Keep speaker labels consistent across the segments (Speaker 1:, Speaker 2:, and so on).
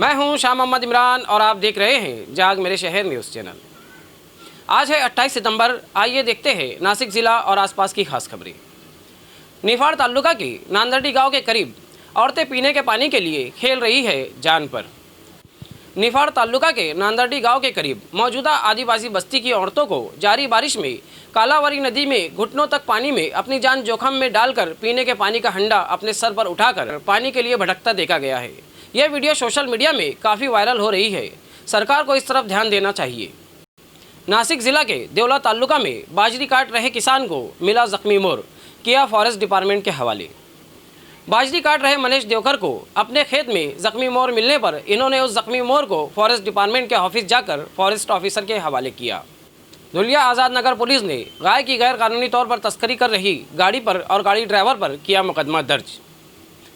Speaker 1: मैं हूं शाह मोहम्मद इमरान और आप देख रहे हैं जाग मेरे शहर न्यूज़ चैनल। आज है 28 सितंबर। आइए देखते हैं नासिक ज़िला और आसपास की खास खबरें। निफाड़ तालुका के नांदरडी गांव के करीब औरतें पीने के पानी के लिए खेल रही है जान पर। निफाड़ तालुका के नांदरडी गांव के करीब मौजूदा आदिवासी बस्ती की औरतों को जारी बारिश में कालावरी नदी में घुटनों तक पानी में अपनी जान जोखिम में डालकर पीने के पानी का हंडा अपने सर पर उठाकर पानी के लिए भटकता देखा गया है। यह वीडियो सोशल मीडिया में काफ़ी वायरल हो रही है। सरकार को इस तरफ ध्यान देना चाहिए। नासिक जिला के देवला तालुका में बाजरी काट रहे किसान को मिला जख्मी मोर, किया फॉरेस्ट डिपार्टमेंट के हवाले। बाजरी काट रहे मनीष देवकर को अपने खेत में जख्मी मोर मिलने पर इन्होंने उस जख्मी मोर को फॉरेस्ट डिपार्टमेंट के ऑफिस जाकर फॉरेस्ट ऑफिसर के हवाले किया। धुलिया आज़ाद नगर पुलिस ने गाय की गैर कानूनी तौर पर तस्करी कर रही गाड़ी पर और गाड़ी ड्राइवर पर किया मुकदमा दर्ज।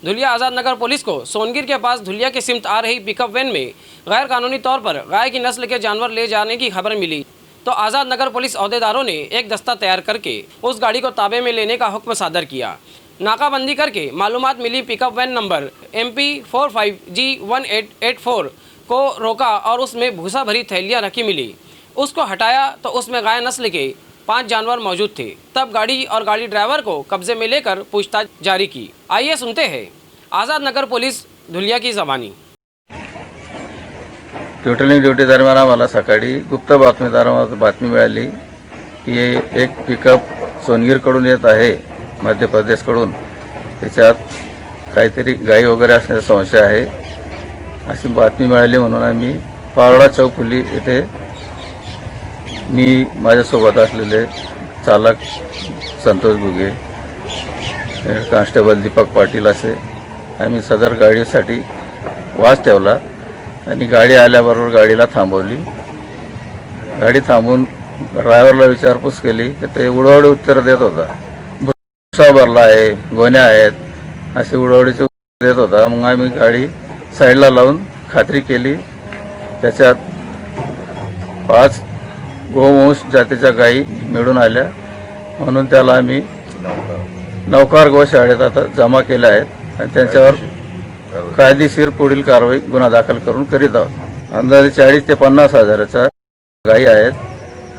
Speaker 1: धुलिया आज़ाद नगर पुलिस को सोनगिर के पास धुलिया की सिमत आ रही पिकअप वैन में गैर कानूनी तौर पर गाय की नस्ल के जानवर ले जाने की खबर मिली तो आज़ाद नगर पुलिस अहदेदारों ने एक दस्ता तैयार करके उस गाड़ी को ताबे में लेने का हुक्म सादर किया। नाकाबंदी करके मालूमात मिली pickup van number MP 45G1884 को रोका और उसमें भूसा भरी थैलियाँ रखी मिली। उसको हटाया तो उसमें गाय नस्ल के 5 जानवर मौजूद थे। तब गाड़ी और गाड़ी ड्राइवर को कब्जे में लेकर पूछताछ जारी की। आइए सुनते हैं आज़ाद नगर पुलिस धुलिया की ज़बानी।
Speaker 2: पेट्रोलिंग ड्युटी दरम्यान आम्हाला सकाळी गुप्त बातमीदारांवर बातमी मिळाली की एक पिकअप सोनगीरकडून येत आहे, मध्य प्रदेशकडून। त्याच्यात काहीतरी गाई वगैरे असण्याचा संशय आहे अशी बातमी मिळाली म्हणून आम्ही पारोळा चौफुली येथे मी माझ्यासोबत असलेले चालक संतोष बुगे, कॉन्स्टेबल दीपक पाटील असे आम्ही सदर गाडीसाठी वास ठेवला आणि गाडी आल्याबरोबर गाडीला थांबवली। गाडी थांबून ड्रायव्हरला विचारपूस केली तर ते उडवडी उत्तर देत होता। भुसा भरला आहे, गोण्या आहेत असे उडवडीचे उत्तर देत होता। मग आम्ही गाडी साईडला लावून खात्री केली। त्याच्यात 5 गोवंश जातीच्या गायी मिळून आल्या म्हणून त्याला आम्ही नौकार गोशाळेत आता जमा केल्या आहेत आणि त्यांच्यावर कायदेशीर पुढील कारवाई गुन्हा दाखल करून करीत आहोत। अंदाजे 40 ते 50 हजाराच्या गायी आहेत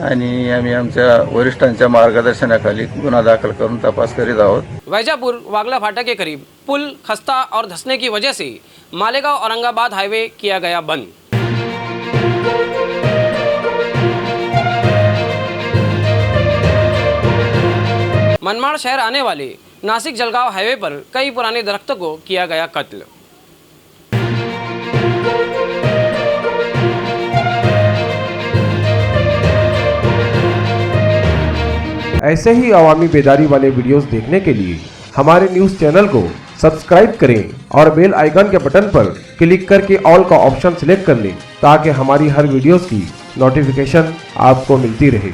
Speaker 2: आणि आम्ही आमच्या वरिष्ठांच्या मार्गदर्शनाखाली गुन्हा दाखल करून तपास करीत आहोत।
Speaker 1: वैजापुर वागला फाटा के करीब पुल खस्ता और धंसने की वजह से मालेगांव औरंगाबाद हाईवे किया गया बंद। मनमाड़ शहर आने वाले नासिक जलगांव हाईवे पर कई पुराने दरख्तों को किया गया कत्ल।
Speaker 3: ऐसे ही अवामी बेदारी वाले वीडियोस देखने के लिए हमारे न्यूज़ चैनल को सब्सक्राइब करें और बेल आइकन के बटन पर क्लिक करके ऑल का ऑप्शन सिलेक्ट कर लें ताकि हमारी हर वीडियोस की नोटिफिकेशन आपको मिलती रहे।